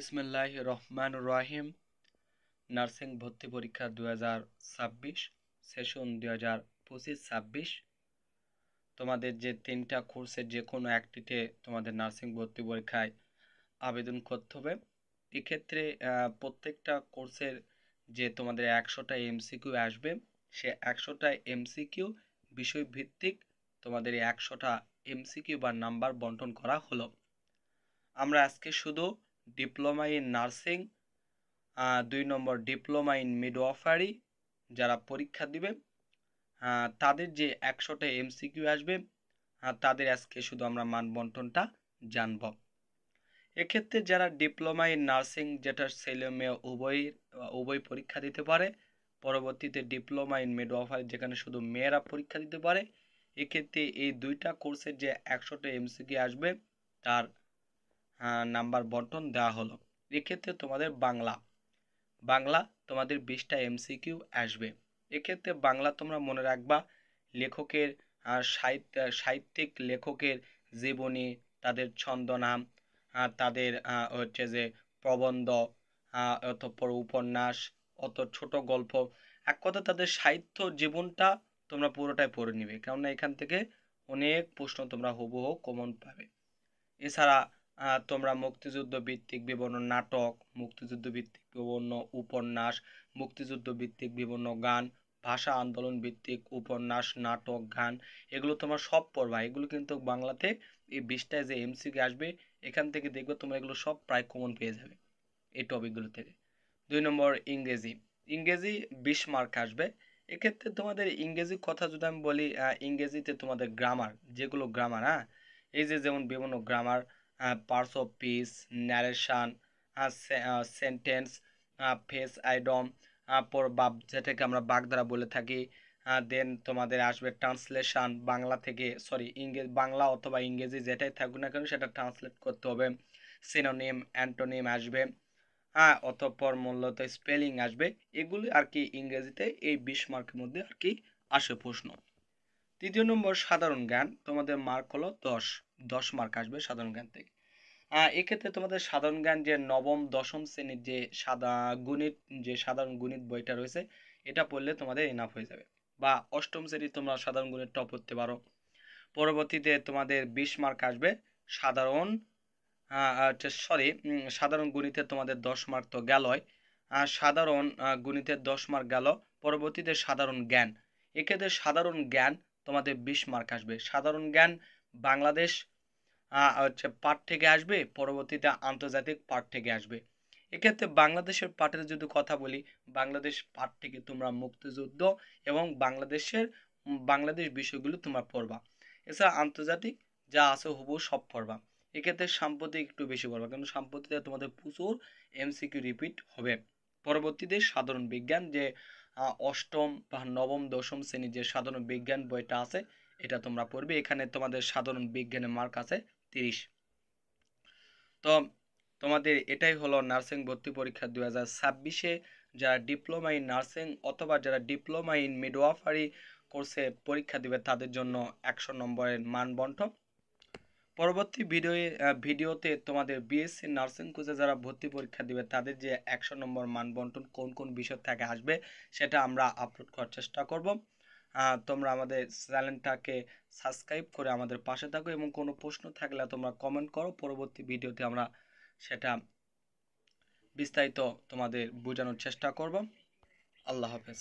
বিসমিল্লাহির রহমানির রহিম। নার্সিং ভর্তি পরীক্ষা 2026 সেশন 2025-26। তোমাদের যে তিনটা কোর্সের যে কোনো একটিতে তোমাদের নার্সিং ভর্তি পরীক্ষায় আবেদন করতে হবে। এক্ষেত্রে প্রত্যেকটা কোর্সের যে তোমাদের 100টা এমসিকিউ আসবে, সে 100টা এমসিকিউ বিষয়ভিত্তিক তোমাদের 100টা এমসিকিউ বা নাম্বার বন্টন করা হলো। আমরা আজকে শুধু diploma in nursing, 2 number diploma in midwifery যারা পরীক্ষা দিবে তাদের যে 100টা এমসিকিউ আসবে, তাদের আজকে শুধু আমরা মান বন্টনটা জানব। এক্ষেত্রে যারা ডিপ্লোমা ইন নার্সিং, যেটা ছেলে মেয়ে উভয় পরীক্ষা দিতে পারে, পরবর্তীতে ডিপ্লোমা ইন মিডওয়াইফারি যেখানে শুধু মেয়েরা পরীক্ষা দিতে পারে, এক্ষেত্রে এই দুইটা কোর্সের যে 100টা এমসিকিউ আসবে তার নাম্বার বন্টন দেওয়া হলো। এক্ষেত্রে তোমাদের বাংলা তোমাদের 20টা এমসিকিউ আসবে। এক্ষেত্রে বাংলা তোমরা মনে রাখবা লেখকের সাহিত্যিক লেখকের জীবনী, তাদের ছন্দনাম, তাদের হচ্ছে যে প্রবন্ধ, অতঃপর উপন্যাস, অত ছোট গল্প, এক কথা তাদের সাহিত্য জীবনটা তোমরা পুরোটাই পড়ে নিবে, কেননা এখান থেকে অনেক প্রশ্ন তোমরা হুবহু কমন পাবে। এছাড়া তোমরা মুক্তিযুদ্ধ ভিত্তিক বিভিন্ন নাটক, মুক্তিযুদ্ধ ভিত্তিক বিভিন্ন উপন্যাস, মুক্তিযুদ্ধ ভিত্তিক বিভিন্ন গান, ভাষা আন্দোলন ভিত্তিক উপন্যাস, নাটক, গান, এগুলো তোমরা সব পড়বা। এগুলো কিন্তু বাংলাতে এই 20টায় যে এমসিকিউ আসবে, এখান থেকে দেখবে তোমরা এগুলো সব প্রায় কমন পেয়ে যাবে এই টপিকগুলো থেকে। 2 নম্বর ইংরেজি 20 মার্ক আসবে। এক্ষেত্রে তোমাদের ইংরেজি কথা যদি আমি বলি, ইংরেজিতে তোমাদের গ্রামার, যেগুলো গ্রামার, এই যে যেমন বিভিন্ন grammar, parts of speech, narration, sentence, face idiom, প্রভাব যেটাকে আমরা বাগধারা বলে থাকি। দেন তোমাদের আসবে ট্রান্সলেশন, বাংলা থেকে ইংরেজি, বাংলা অথবা ইংরেজি যেটাই থাকুক না কেন সেটা ট্রান্সলেট করতে হবে। সিনোনিম, অ্যান্টোনিম আসবে, অতঃপর মূলত স্পেলিং আসবে। এগুলি আর কি ইংরেজিতে এই 20 মার্কের মধ্যে আর কি আসে প্রশ্ন। 3 নম্বর সাধারণ জ্ঞান, তোমাদের মার্ক হলো 10 মার্ক আসবে সাধারণ জ্ঞান থেকে। এক্ষেত্রে তোমাদের সাধারণ জ্ঞান যে নবম দশম শ্রেণীর যে সাধারণ গণিত বইটা রয়েছে, এটা পড়লে তোমাদের এনাফ হয়ে যাবে, বা অষ্টম শ্রেণীর তোমরা সাধারণ গণিতটাও পড়তে পারো। পরবর্তীতে তোমাদের 20 মার্ক আসবে সাধারণ সাধারণ গণিতে তোমাদের 10 মার্ক তো গেলই। সাধারণ গণিতের 10 মার্ক গেল। পরবর্তীতে সাধারণ জ্ঞান, এক্ষেত্রে সাধারণ জ্ঞান তোমাদের 20 মার্ক আসবে। সাধারণ জ্ঞান বাংলাদেশ পাঠ থেকে আসবে, পরবর্তীতে আন্তর্জাতিক পাঠ থেকে আসবে। এক্ষেত্রে বাংলাদেশের পাঠের যদি কথা বলি, বাংলাদেশ পাঠ থেকে তোমরা মুক্তিযুদ্ধ এবং বাংলাদেশ বিষয়গুলো তোমরা পড়বা। এছাড়া আন্তর্জাতিক যা আছে হুবহু সব পড়বা। এক্ষেত্রে সাম্প্রতিক একটু বেশি পড়বা, কারণ সাম্প্রতিক তোমাদের প্রচুর এমসিকিউ রিপিট হবে। পরবর্তীতে সাধারণ বিজ্ঞান, যে অষ্টম বা নবম দশম শ্রেণীর যে সাধারণ বিজ্ঞান বইটা আছে, এটা তোমরা পড়বে। এখানে তোমাদের সাধারণ বিজ্ঞানের মার্ক আছে 30। তো তোমাদের এটাই হলো নার্সিং ভর্তি পরীক্ষা 2026-এ যারা ডিপ্লোমা ইন নার্সিং অথবা যারা ডিপ্লোমা ইন মিডওয়াইফারি কোর্সে পরীক্ষা দিবে তাদের জন্য 100 নম্বরের মান বন্টন। পরবর্তী ভিডিওতে তোমাদের বিএসসি নার্সিং কোর্সে যারা ভর্তি পরীক্ষা দিবে তাদের যে 100 নম্বর মান বন্টন কোন কোন বিষয় থেকে আসবে সেটা আমরা আপলোড করার চেষ্টা করব। তোমরা আমাদের চ্যানেলটাকে সাবস্ক্রাইব করে আমাদের পাশে থাকো, এবং কোনো প্রশ্ন থাকলে তোমরা কমেন্ট করো। পরবর্তী ভিডিওতে আমরা সেটা বিস্তারিত তোমাদের বোঝানোর চেষ্টা করব। আল্লাহ হাফেজ।